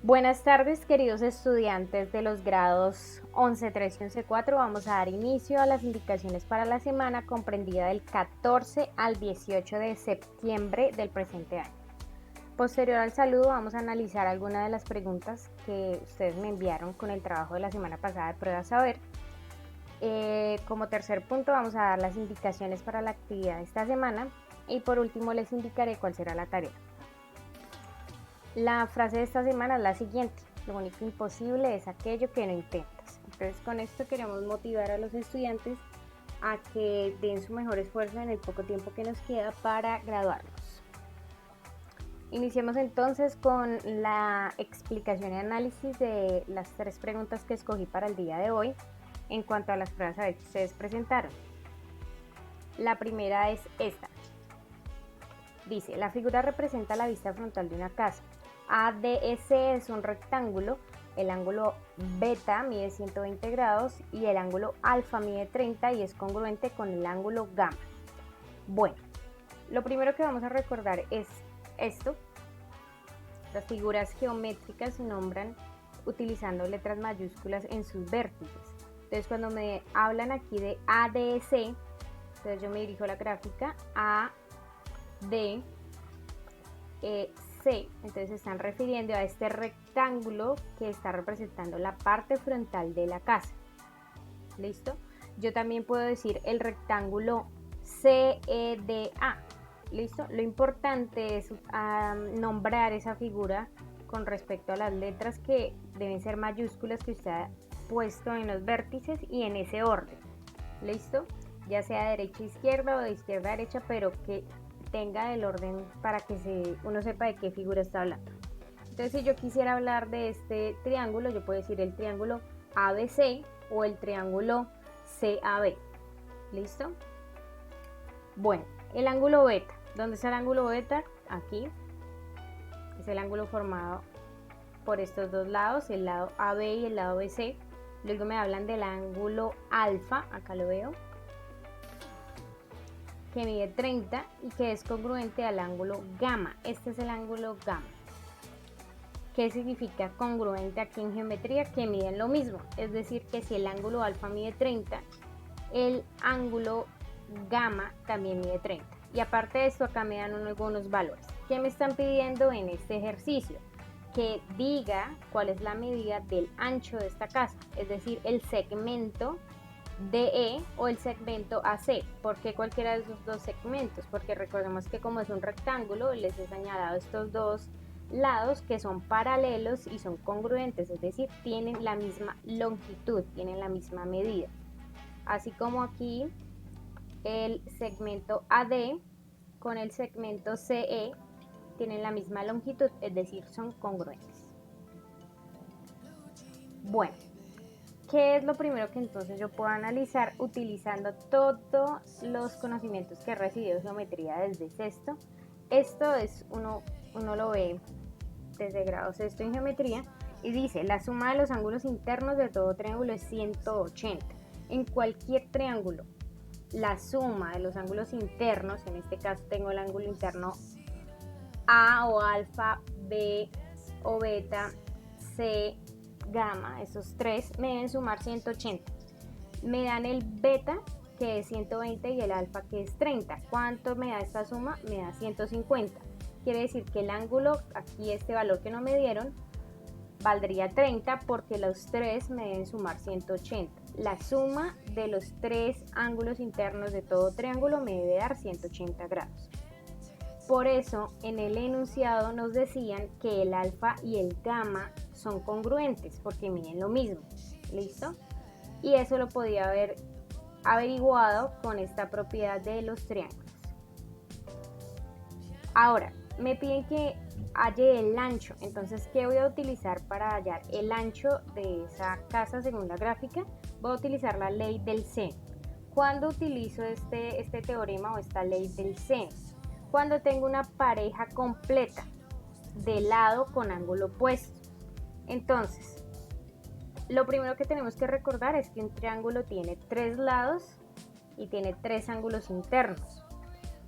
Buenas tardes, queridos estudiantes de los grados 11.3 y 11.4. Vamos a dar inicio a las indicaciones para la semana comprendida del 14 al 18 de septiembre del presente año. Posterior al saludo, vamos a analizar algunas de las preguntas que ustedes me enviaron con el trabajo de la semana pasada de Prueba Saber. Como tercer punto, vamos a dar las indicaciones para la actividad de esta semana y por último les indicaré cuál será la tarea. La frase de esta semana es la siguiente: lo único imposible es aquello que no intentas. Entonces, con esto queremos motivar a los estudiantes a que den su mejor esfuerzo en el poco tiempo que nos queda para graduarnos. Iniciemos entonces con la explicación y análisis de las tres preguntas que escogí para el día de hoy en cuanto a las pruebas a ver que ustedes presentaron. La primera es esta. Dice, la figura representa la vista frontal de una casa. ADS es un rectángulo, el ángulo beta mide 120 grados y el ángulo alfa mide 30 y es congruente con el ángulo gamma. Bueno, lo primero que vamos a recordar es esto. Las figuras geométricas se nombran utilizando letras mayúsculas en sus vértices. Entonces, cuando me hablan aquí de ADC, entonces yo me dirijo a la gráfica ADC. Entonces se están refiriendo a este rectángulo que está representando la parte frontal de la casa. ¿Listo? Yo también puedo decir el rectángulo CEDA. ¿Listo? Lo importante es nombrar esa figura con respecto a las letras que deben ser mayúsculas que usted ha puesto en los vértices y en ese orden. ¿Listo? Ya sea de derecha a izquierda o de izquierda a derecha, pero que tenga el orden para que uno sepa de qué figura está hablando. Entonces, si yo quisiera hablar de este triángulo, yo puedo decir el triángulo ABC o el triángulo CAB. ¿Listo? Bueno, el ángulo beta. ¿Dónde está el ángulo beta? Aquí. Es el ángulo formado por estos dos lados, el lado AB y el lado BC. Luego me hablan del ángulo alfa, acá lo veo, que mide 30 y que es congruente al ángulo gamma. Este es el ángulo gamma. ¿Qué significa congruente aquí en geometría? Que miden lo mismo. Es decir, que si el ángulo alfa mide 30, el ángulo gamma también mide 30. Y aparte de esto, acá me dan algunos valores. ¿Qué me están pidiendo en este ejercicio? Que diga cuál es la medida del ancho de esta casa, es decir, el segmento DE o el segmento AC. ¿Por qué cualquiera de esos dos segmentos? Porque recordemos que como es un rectángulo, les he señalado estos dos lados que son paralelos y son congruentes, es decir, tienen la misma longitud, tienen la misma medida. Así como aquí el segmento AD con el segmento CE tienen la misma longitud, es decir, son congruentes. Bueno, ¿qué es lo primero que entonces yo puedo analizar utilizando todos los conocimientos que he recibido de geometría desde sexto? Esto es uno lo ve desde grado sexto en geometría y dice, la suma de los ángulos internos de todo triángulo es 180. En cualquier triángulo, la suma de los ángulos internos, en este caso tengo el ángulo interno A o alfa, B o beta, C, gamma, esos tres me deben sumar 180. Me dan el beta, que es 120, y el alfa, que es 30. ¿Cuánto me da esta suma? Me da 150. Quiere decir que el ángulo, aquí este valor que no me dieron, valdría 30 porque los tres me deben sumar 180. La suma de los tres ángulos internos de todo triángulo me debe dar 180 grados. Por eso en el enunciado nos decían que el alfa y el gamma son congruentes porque miden lo mismo. ¿Listo? Y eso lo podía haber averiguado con esta propiedad de los triángulos. Ahora, me piden que halle el ancho. Entonces, ¿qué voy a utilizar para hallar el ancho de esa casa según la gráfica? Voy a utilizar la ley del seno. ¿Cuándo utilizo este teorema o esta ley del seno? Cuando tengo una pareja completa de lado con ángulo opuesto. Entonces, lo primero que tenemos que recordar es que un triángulo tiene tres lados y tiene tres ángulos internos.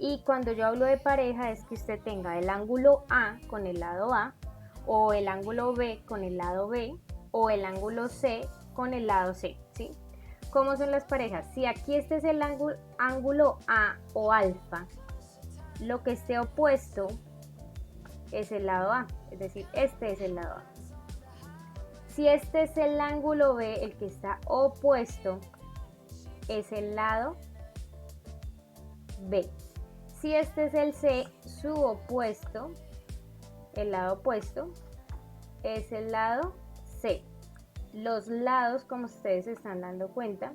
Y cuando yo hablo de pareja es que usted tenga el ángulo A con el lado A o el ángulo B con el lado B, o el ángulo C con el lado C, ¿sí? ¿Cómo son las parejas? Si aquí este es el ángulo A o alfa, lo que esté opuesto es el lado A, es decir, este es el lado A. Si este es el ángulo B, el que está opuesto es el lado B. Si este es el C, su opuesto, el lado opuesto, es el lado C. Los lados, como ustedes se están dando cuenta,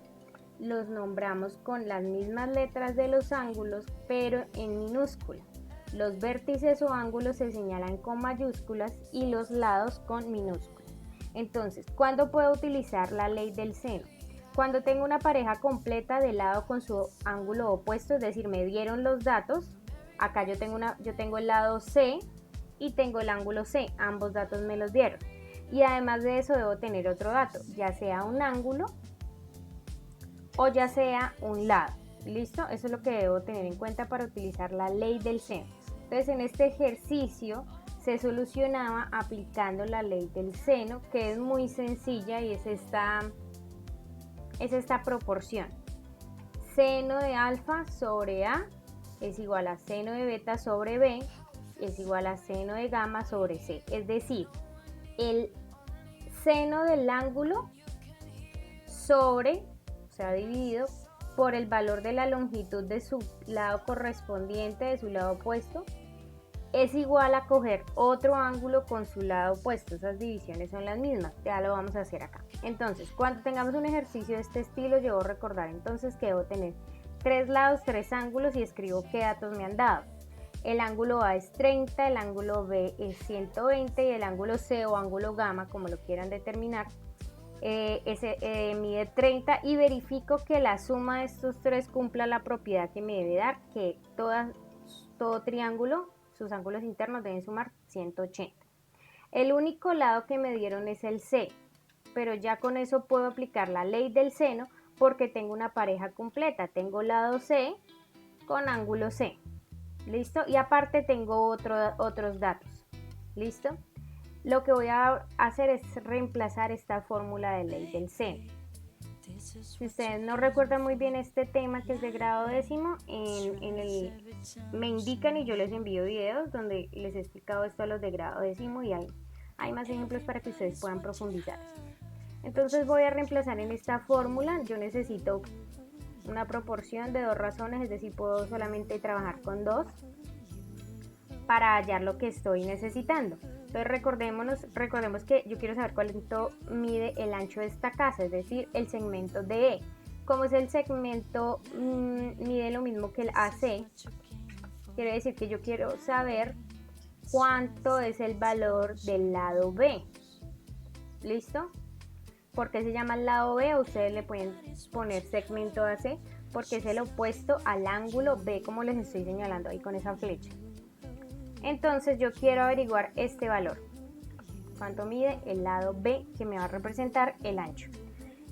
los nombramos con las mismas letras de los ángulos, pero en minúscula. Los vértices o ángulos se señalan con mayúsculas y los lados con minúsculas. Entonces, ¿cuándo puedo utilizar la ley del seno? Cuando tengo una pareja completa de lado con su ángulo opuesto, es decir, me dieron los datos. Acá yo tengo el lado C y tengo el ángulo C, ambos datos me los dieron. Y además de eso debo tener otro dato, ya sea un ángulo o ya sea un lado. ¿Listo? Eso es lo que debo tener en cuenta para utilizar la ley del seno. Entonces, en este ejercicio se solucionaba aplicando la ley del seno, que es muy sencilla y es esta proporción. Seno de alfa sobre A es igual a seno de beta sobre B es igual a seno de gamma sobre C. Es decir, el seno del ángulo dividido por el valor de la longitud de su lado correspondiente, de su lado opuesto, es igual a coger otro ángulo con su lado opuesto. Esas divisiones son las mismas, ya lo vamos a hacer acá. Entonces, cuando tengamos un ejercicio de este estilo, yo debo recordar entonces que debo tener 3 lados, 3 ángulos y escribo qué datos me han dado. El ángulo A es 30, el ángulo B es 120 y el ángulo C o ángulo gamma, como lo quieran determinar, mide 30, y verifico que la suma de estos tres cumpla la propiedad que me debe dar, que todo triángulo, sus ángulos internos deben sumar 180. El único lado que me dieron es el C, pero ya con eso puedo aplicar la ley del seno porque tengo una pareja completa. Tengo lado C con ángulo C. ¿Listo? Y aparte tengo otros datos. ¿Listo? Lo que voy a hacer es reemplazar esta fórmula de ley del seno. Si ustedes no recuerdan muy bien este tema, que es de grado décimo, me indican y yo les envío videos donde les he explicado esto a los de grado décimo y hay más ejemplos para que ustedes puedan profundizar. Entonces voy a reemplazar en esta fórmula. Yo necesito una proporción de 2 razones, es decir, puedo solamente trabajar con 2 para hallar lo que estoy necesitando. Entonces recordemos que yo quiero saber cuánto mide el ancho de esta casa, es decir, el segmento DE. Como es el segmento mide lo mismo que el AC, quiere decir que yo quiero saber cuánto es el valor del lado B. ¿Listo? ¿Por qué se llama el lado B? Ustedes le pueden poner segmento AC porque es el opuesto al ángulo B, como les estoy señalando ahí con esa flecha. Entonces yo quiero averiguar este valor, cuánto mide el lado B, que me va a representar el ancho.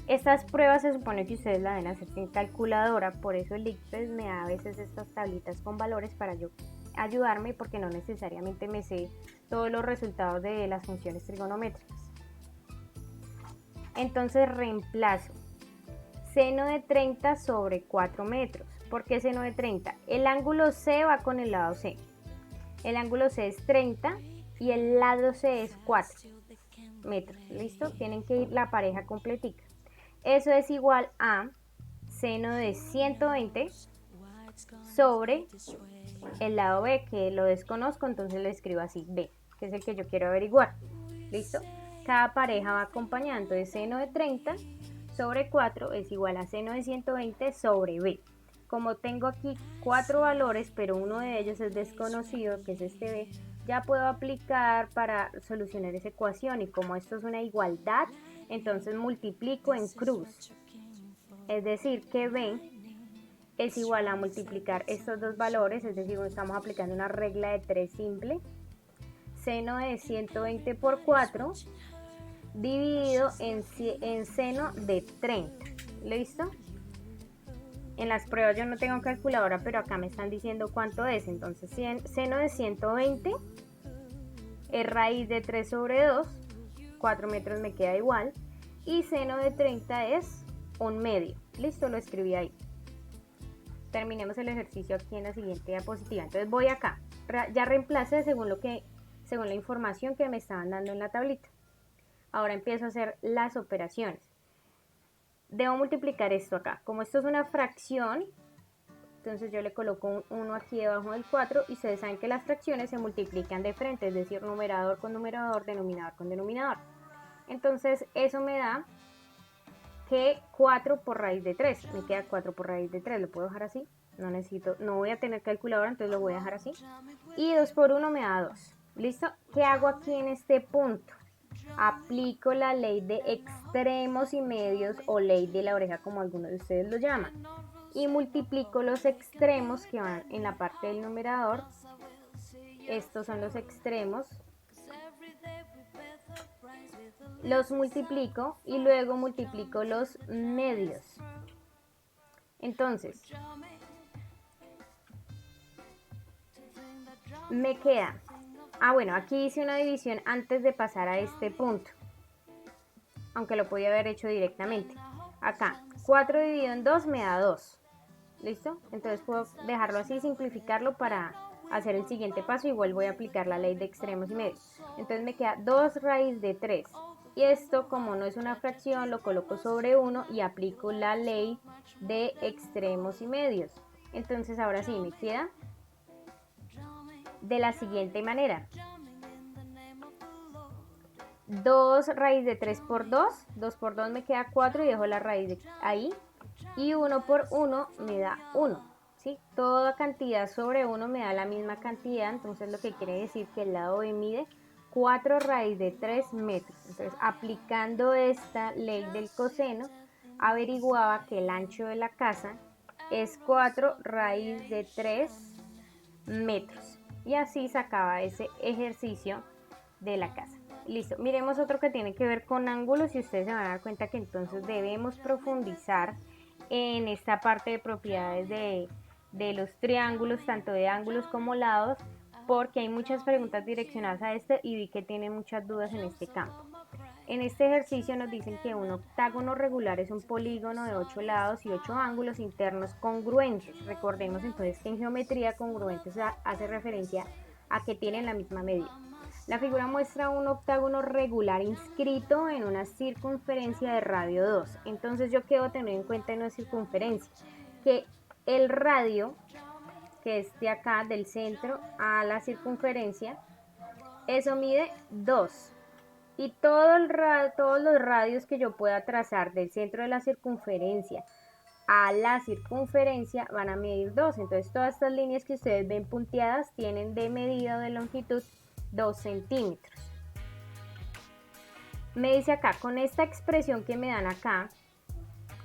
Estas pruebas se supone que ustedes la deben hacer en calculadora, por eso el ICFES me da a veces estas tablitas con valores para yo ayudarme, porque no necesariamente me sé todos los resultados de las funciones trigonométricas. Entonces reemplazo seno de 30 sobre 4 metros. ¿Por qué seno de 30? El ángulo C va con el lado C. El ángulo C es 30 y el lado C es 4 metros. ¿Listo? Tienen que ir la pareja completica. Eso es igual a seno de 120 sobre el lado B, que lo desconozco, entonces lo escribo así, B, que es el que yo quiero averiguar. ¿Listo? Cada pareja va acompañando. Entonces seno de 30 sobre 4 es igual a seno de 120 sobre B. Como tengo aquí 4 valores, pero uno de ellos es desconocido, que es este B, ya puedo aplicar para solucionar esa ecuación. Y como esto es una igualdad, entonces multiplico en cruz. Es decir, que B es igual a multiplicar estos dos valores, es decir, estamos aplicando una regla de 3 simple. Seno de 120 por 4 dividido en seno de 30. ¿Listo? En las pruebas yo no tengo calculadora, pero acá me están diciendo cuánto es. Entonces seno de 120 es raíz de 3 sobre 2, 4 metros me queda igual, y seno de 30 es 1/2. Listo, lo escribí ahí. Terminemos el ejercicio aquí en la siguiente diapositiva. Entonces voy acá, ya reemplacé según la información que me estaban dando en la tablita. Ahora empiezo a hacer las operaciones. Debo multiplicar esto acá. Como esto es una fracción, entonces yo le coloco un 1 aquí debajo del 4 y ustedes saben que las fracciones se multiplican de frente, es decir, numerador con numerador, denominador con denominador. Entonces eso me da que 4 por raíz de 3, me queda 4 por raíz de 3, lo puedo dejar así, no voy a tener calculadora, entonces lo voy a dejar así. Y 2 por 1 me da 2. ¿Listo? ¿Qué hago aquí en este punto? Aplico la ley de extremos y medios o ley de la oreja, como algunos de ustedes lo llaman, y multiplico los extremos que van en la parte del numerador. Estos son los extremos, los multiplico y luego multiplico los medios. Entonces me queda, bueno, aquí hice una división antes de pasar a este punto, aunque lo podía haber hecho directamente. Acá 4 dividido en 2 me da 2. ¿Listo? Entonces puedo dejarlo así, simplificarlo para hacer el siguiente paso. Igual voy a aplicar la ley de extremos y medios. Entonces me queda 2 raíz de 3. Y esto, como no es una fracción, lo coloco sobre 1 y aplico la ley de extremos y medios. Entonces ahora sí me queda de la siguiente manera. 2 raíz de 3 por 2. 2 por 2 me queda 4 y dejo la raíz ahí. Y 1 por 1 me da 1, ¿sí? Toda cantidad sobre 1 me da la misma cantidad, entonces lo que quiere decir que el lado B mide 4 raíz de 3 metros. Entonces, aplicando esta ley del coseno, averiguaba que el ancho de la casa es 4 raíz de 3 metros. Y así sacaba ese ejercicio de la casa. Listo, miremos otro que tiene que ver con ángulos y ustedes se van a dar cuenta que entonces debemos profundizar en esta parte de propiedades de los triángulos, tanto de ángulos como lados, porque hay muchas preguntas direccionadas a este y vi que tienen muchas dudas en este campo. En este ejercicio nos dicen que un octágono regular es un polígono de 8 lados y 8 ángulos internos congruentes. Recordemos entonces que en geometría congruentes hace referencia a que tienen la misma medida. La figura muestra un octágono regular inscrito en una circunferencia de radio 2. Entonces yo qué debo tener en cuenta en una circunferencia, que el radio, que es de acá del centro a la circunferencia, eso mide 2. Y todos los radios que yo pueda trazar del centro de la circunferencia a la circunferencia van a medir 2. Entonces todas estas líneas que ustedes ven punteadas tienen de medida o de longitud 2 centímetros. Me dice acá, con esta expresión que me dan acá,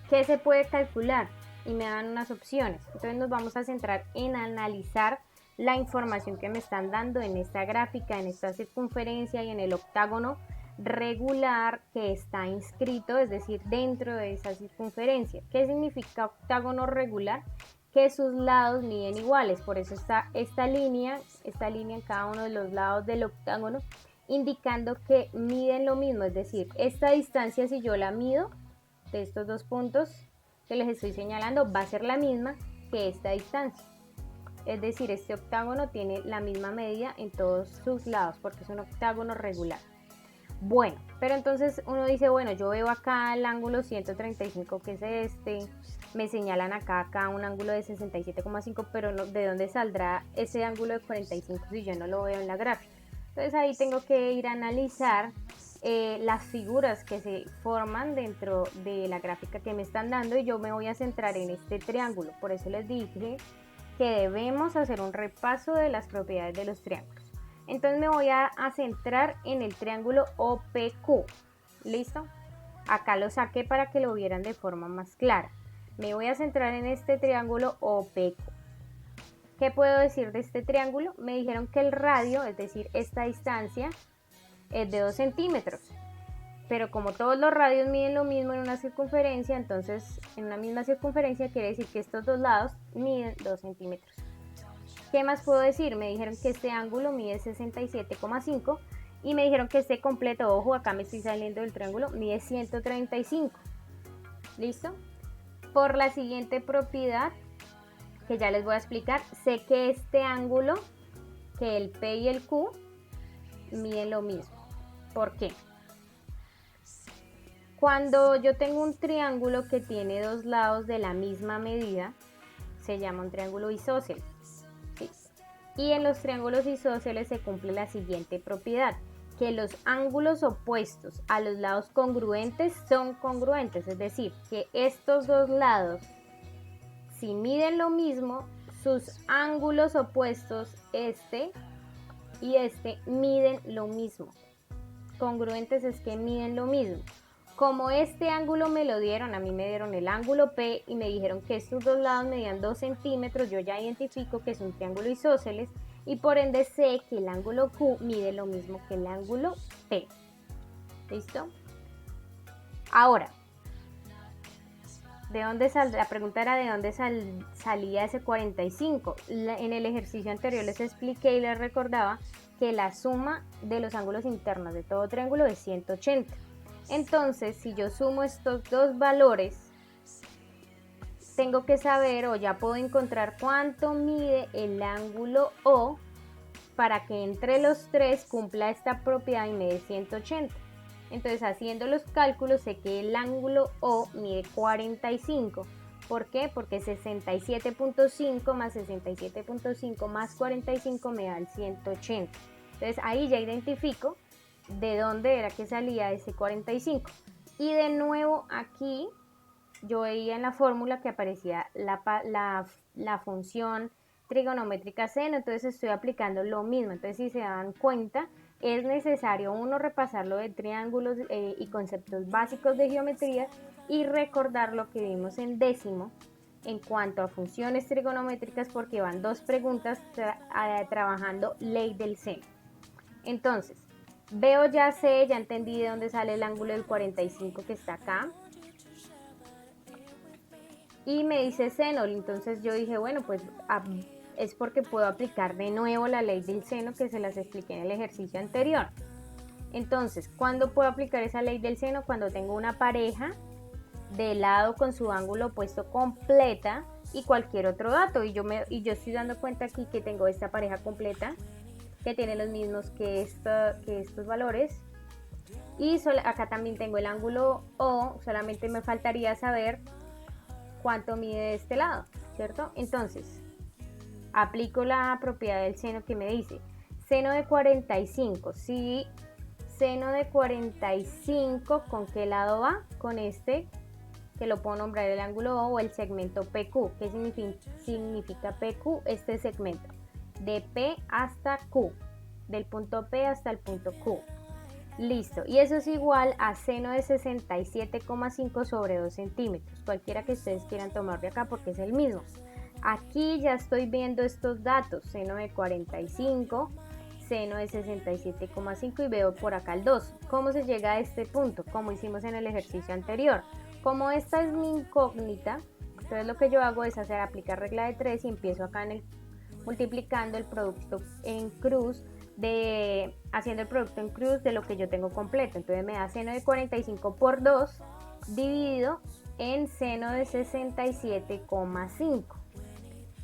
¿qué se puede calcular? Y me dan unas opciones. Entonces nos vamos a centrar en analizar la información que me están dando en esta gráfica, en esta circunferencia y en el octágono regular que está inscrito, es decir, dentro de esa circunferencia. ¿Qué significa octágono regular? Que sus lados miden iguales, por eso está esta línea en cada uno de los lados del octágono, indicando que miden lo mismo, es decir, esta distancia, si yo la mido de estos dos puntos que les estoy señalando, va a ser la misma que esta distancia. Es decir, este octágono tiene la misma medida en todos sus lados, porque es un octágono regular. Bueno, pero entonces uno dice, bueno, yo veo acá el ángulo 135, que es este, me señalan acá un ángulo de 67,5, pero no, ¿de dónde saldrá ese ángulo de 45 si yo no lo veo en la gráfica? Entonces ahí tengo que ir a analizar las figuras que se forman dentro de la gráfica que me están dando y yo me voy a centrar en este triángulo. Por eso les dije que debemos hacer un repaso de las propiedades de los triángulos. Entonces me voy a centrar en el triángulo OPQ. ¿Listo? Acá lo saqué para que lo vieran de forma más clara. Me voy a centrar en este triángulo OPQ. ¿Qué puedo decir de este triángulo? Me dijeron que el radio, es decir, esta distancia, es de 2 centímetros. Pero como todos los radios miden lo mismo en una circunferencia, entonces en una misma circunferencia quiere decir que estos dos lados miden 2 centímetros. ¿Qué más puedo decir? Me dijeron que este ángulo mide 67,5 Y me dijeron que este completo, ojo, acá me estoy saliendo del triángulo, mide 135. ¿Listo? Por la siguiente propiedad, que ya les voy a explicar, sé que este ángulo, que el P y el Q, miden lo mismo. ¿Por qué? Cuando yo tengo un triángulo que tiene dos lados de la misma medida, se llama un triángulo isósceles. ¿Sí? Y en los triángulos isósceles se cumple la siguiente propiedad, que los ángulos opuestos a los lados congruentes son congruentes, es decir, que estos dos lados, si miden lo mismo, sus ángulos opuestos, este y este, miden lo mismo. Congruentes es que miden lo mismo. Como este ángulo me lo dieron, a mí me dieron el ángulo P y me dijeron que estos dos lados medían 2 centímetros, yo ya identifico que es un triángulo isósceles y por ende sé que el ángulo Q mide lo mismo que el ángulo P. ¿Listo? Ahora, la pregunta era de dónde salía ese 45. En el ejercicio anterior les expliqué y les recordaba que la suma de los ángulos internos de todo triángulo es 180. Entonces, si yo sumo estos dos valores, tengo que saber o ya puedo encontrar cuánto mide el ángulo O para que entre los tres cumpla esta propiedad y me dé 180. Entonces, haciendo los cálculos, sé que el ángulo O mide 45. ¿Por qué? Porque 67.5 más 67.5 más 45 me da el 180. Entonces, ahí ya identifico de dónde era que salía ese 45. Y de nuevo aquí yo veía en la fórmula que aparecía la función trigonométrica seno, entonces estoy aplicando lo mismo. Entonces, si se dan cuenta, es necesario uno repasar lo de triángulos y conceptos básicos de geometría y recordar lo que vimos en décimo en cuanto a funciones trigonométricas, porque van dos preguntas trabajando ley del seno. Entonces, veo, ya sé, ya entendí de dónde sale el ángulo del 45 que está acá. Y me dice seno, entonces yo dije, bueno, pues es porque puedo aplicar de nuevo la ley del seno que se las expliqué en el ejercicio anterior. Entonces, ¿cuándo puedo aplicar esa ley del seno? Cuando tengo una pareja de lado con su ángulo opuesto completa y cualquier otro dato. Y yo estoy dando cuenta aquí que tengo esta pareja completa que tiene los mismos que estos valores. Y acá también tengo el ángulo O, solamente me faltaría saber cuánto mide de este lado, ¿cierto? Entonces, aplico la propiedad del seno que me dice seno de 45. Si seno de 45, ¿con qué lado va? Con este, que lo puedo nombrar el ángulo O el segmento PQ. ¿Qué significa PQ? Este segmento de P hasta Q, del punto P hasta el punto Q. Listo, y eso es igual a seno de 67,5 sobre 2 centímetros, cualquiera que ustedes quieran tomar de acá porque es el mismo. Aquí ya estoy viendo estos datos, seno de 45, seno de 67,5 y veo por acá el 2. ¿Cómo se llega a este punto? Como hicimos en el ejercicio anterior. Como esta es mi incógnita, entonces lo que yo hago es aplicar regla de 3 y empiezo acá multiplicando el producto en cruz, haciendo el producto en cruz de lo que yo tengo completo. Entonces me da seno de 45 por 2 dividido en seno de 67,5.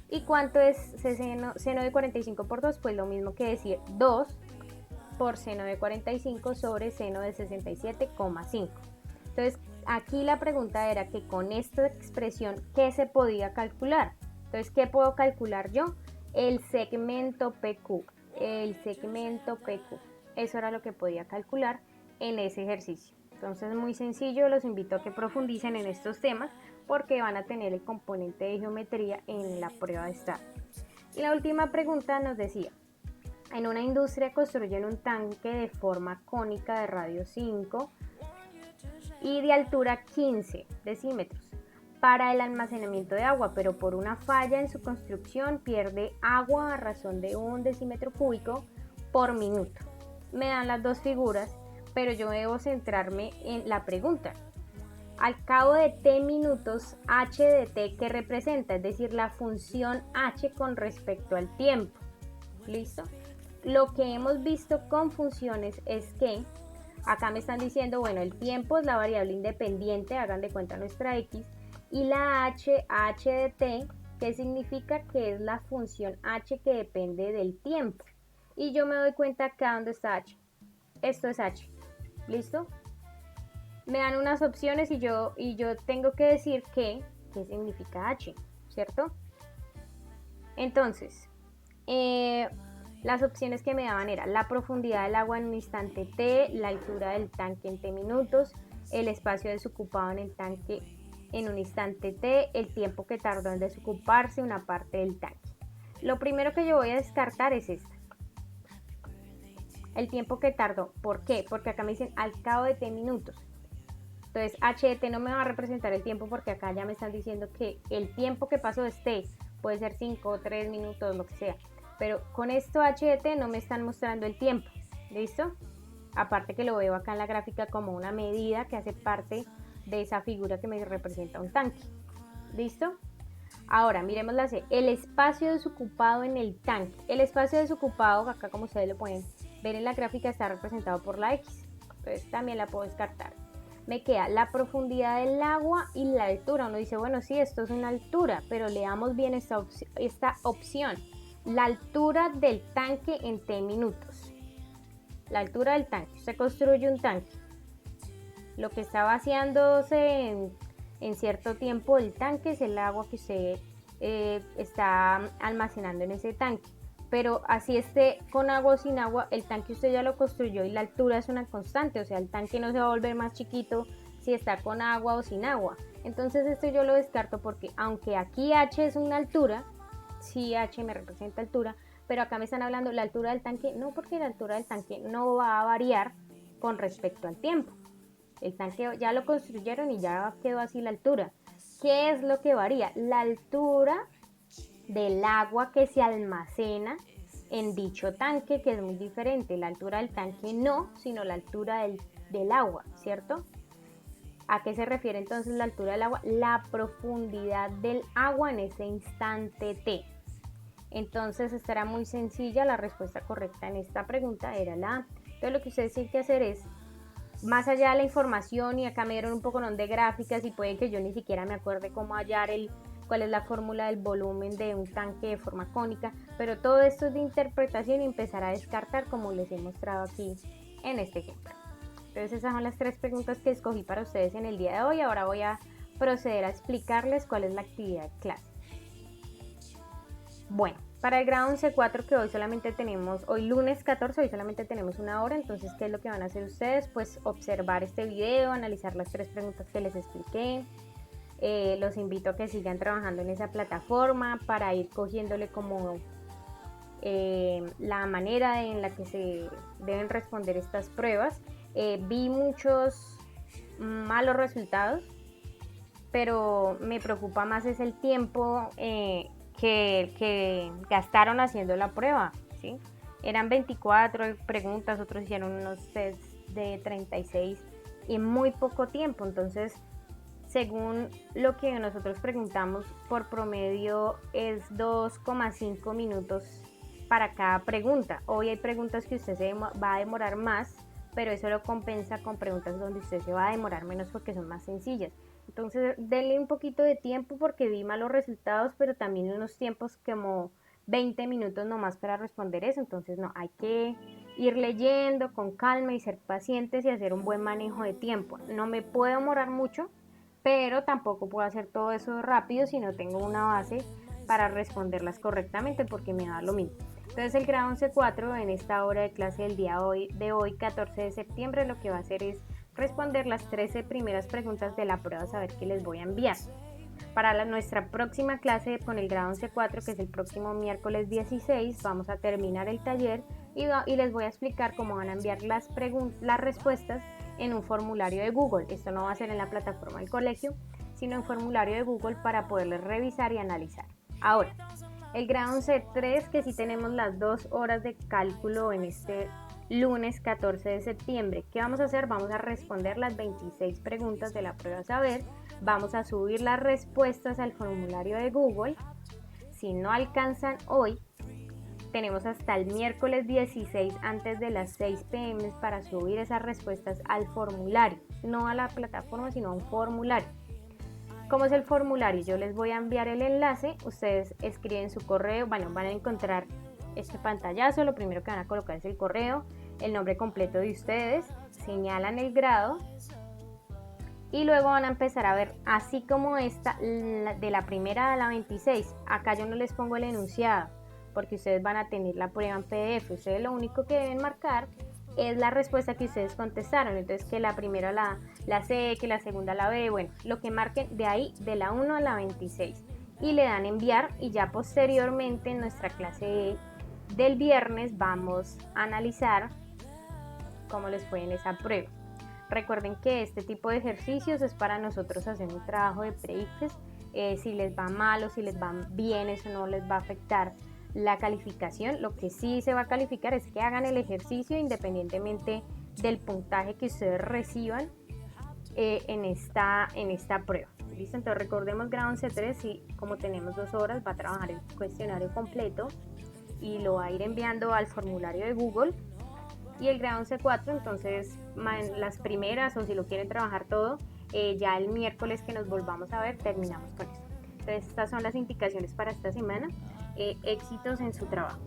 ¿Y cuánto es seno de 45 por 2? Pues lo mismo que decir 2 por seno de 45 sobre seno de 67,5. Entonces aquí la pregunta era que con esta expresión, ¿qué se podía calcular? Entonces, ¿qué puedo calcular yo? El segmento PQ. El segmento PQ. Eso era lo que podía calcular en ese ejercicio. Entonces, muy sencillo, los invito a que profundicen en estos temas porque van a tener el componente de geometría en la prueba de estado. Y la última pregunta nos decía, en una industria construyen un tanque de forma cónica de radio 5 y de altura 15 decímetros para el almacenamiento de agua, pero por una falla en su construcción pierde agua a razón de 1 decímetro cúbico por minuto. Me dan las dos figuras, pero yo debo centrarme en la pregunta. Al cabo de t minutos, h de t, ¿qué representa? Es decir, la función h con respecto al tiempo. ¿Listo? lo que hemos visto con funciones es que acá me están diciendo, bueno, el tiempo es la variable independiente, hagan de cuenta nuestra x, y la h de t, que significa que es la función h que depende del tiempo. Y yo me doy cuenta acá donde está h. Esto es h. ¿Listo? Me dan unas opciones y yo tengo que decir qué significa h, ¿cierto? Entonces, las opciones que me daban eran la profundidad del agua en un instante t, la altura del tanque en t minutos, el espacio desocupado en el tanque en un instante t, el tiempo que tardó en desocuparse una parte del tanque. Lo primero que yo voy a descartar es esta. El tiempo que tardó. ¿Por qué? Porque acá me dicen al cabo de t minutos. Entonces h de t no me va a representar el tiempo porque acá ya me están diciendo que el tiempo que pasó es t. Puede ser 5, 3 minutos, lo que sea. Pero con esto h de t no me están mostrando el tiempo. ¿Listo? Aparte que lo veo acá en la gráfica como una medida que hace parte de esa figura que me representa un tanque. ¿Listo? Ahora, miremos la C. El espacio desocupado en el tanque. El espacio desocupado, acá como ustedes lo pueden ver en la gráfica, está representado por la X. Entonces también la puedo descartar. Me queda la profundidad del agua y la altura. Uno dice, bueno, sí, esto es una altura, pero leamos bien esta opción. La altura del tanque en t minutos. La altura del tanque. Se construye un tanque. Lo que está vaciándose en cierto tiempo el tanque es el agua que usted está almacenando en ese tanque. Pero así esté con agua o sin agua, el tanque usted ya lo construyó y la altura es una constante. O sea, el tanque no se va a volver más chiquito si está con agua o sin agua. Entonces esto yo lo descarto porque aunque aquí h es una altura, sí h me representa altura, pero acá me están hablando la altura del tanque, no, porque la altura del tanque no va a variar con respecto al tiempo. El tanque ya lo construyeron y ya quedó así la altura. ¿Qué es lo que varía? La altura del agua que se almacena en dicho tanque, que es muy diferente. La altura del tanque no, sino la altura del agua, ¿cierto? ¿A qué se refiere entonces la altura del agua? La profundidad del agua en ese instante t. Entonces estará muy sencilla, la respuesta correcta en esta pregunta era la A. Entonces lo que ustedes tienen que hacer es, más allá de la información, y acá me dieron un poco de gráficas y puede que yo ni siquiera me acuerde cómo hallar cuál es la fórmula del volumen de un tanque de forma cónica, pero todo esto es de interpretación y empezar a descartar como les he mostrado aquí en este ejemplo. Entonces esas son las 3 preguntas que escogí para ustedes en el día de hoy. Ahora voy a proceder a explicarles cuál es la actividad de clase. Bueno, para el grado 11-4 que hoy lunes 14, hoy solamente tenemos una hora, entonces ¿qué es lo que van a hacer ustedes? Pues observar este video, analizar las 3 preguntas que les expliqué. Los invito a que sigan trabajando en esa plataforma para ir cogiéndole como la manera en la que se deben responder estas pruebas. Vi muchos malos resultados, pero me preocupa más es el tiempo que gastaron haciendo la prueba, ¿sí? Eran 24 preguntas, otros hicieron unos test de 36 y en muy poco tiempo. Entonces, según lo que nosotros preguntamos, por promedio es 2,5 minutos para cada pregunta. Hoy hay preguntas que usted se va a demorar más, pero eso lo compensa con preguntas donde usted se va a demorar menos porque son más sencillas. Entonces denle un poquito de tiempo porque vi malos resultados, pero también unos tiempos como 20 minutos nomás para responder eso. Entonces no, hay que ir leyendo con calma y ser pacientes y hacer un buen manejo de tiempo. No me puedo demorar mucho, pero tampoco puedo hacer todo eso rápido si no tengo una base para responderlas correctamente porque me da lo mismo. Entonces el grado 11-4 en esta hora de clase del día de hoy 14 de septiembre lo que va a hacer es responder las 13 primeras preguntas de la prueba a saber qué les voy a enviar. Para nuestra próxima clase con el grado 11-4, que es el próximo miércoles 16, vamos a terminar el taller y les voy a explicar cómo van a enviar las respuestas en un formulario de Google. Esto no va a ser en la plataforma del colegio, sino en un formulario de Google para poderles revisar y analizar. Ahora, el grado 11-3, que sí tenemos las 2 horas de cálculo en este lunes 14 de septiembre. ¿Qué vamos a hacer? Vamos a responder las 26 preguntas de la prueba saber. Vamos a subir las respuestas al formulario de Google. Si no alcanzan hoy, tenemos hasta el miércoles 16 antes de las 6 p.m. para subir esas respuestas al formulario, no a la plataforma, sino a un formulario. ¿Cómo es el formulario? Yo les voy a enviar el enlace, ustedes escriben su correo, bueno, van a encontrar este pantallazo, lo primero que van a colocar es el correo, el nombre completo de ustedes, señalan el grado y luego van a empezar a ver, así como esta, de la primera a la 26, acá yo no les pongo el enunciado, porque ustedes van a tener la prueba en PDF, ustedes lo único que deben marcar es la respuesta que ustedes contestaron, entonces que la primera la C, que la segunda la B, bueno, lo que marquen de ahí, de la 1 a la 26, y le dan enviar, y ya posteriormente en nuestra clase del viernes vamos a analizar cómo les fue en esa prueba. Recuerden que este tipo de ejercicios es para nosotros hacer un trabajo de pre-ICFES, si les va mal o si les va bien, eso no les va a afectar la calificación. Lo que sí se va a calificar es que hagan el ejercicio independientemente del puntaje que ustedes reciban en esta prueba. ¿Listo? Entonces recordemos grado 11.3 y como tenemos 2 horas va a trabajar el cuestionario completo y lo va a ir enviando al formulario de Google. Y el grado 11.4, entonces las primeras, o si lo quieren trabajar todo, ya el miércoles que nos volvamos a ver terminamos con esto. Entonces estas son las indicaciones para esta semana. Éxitos en su trabajo.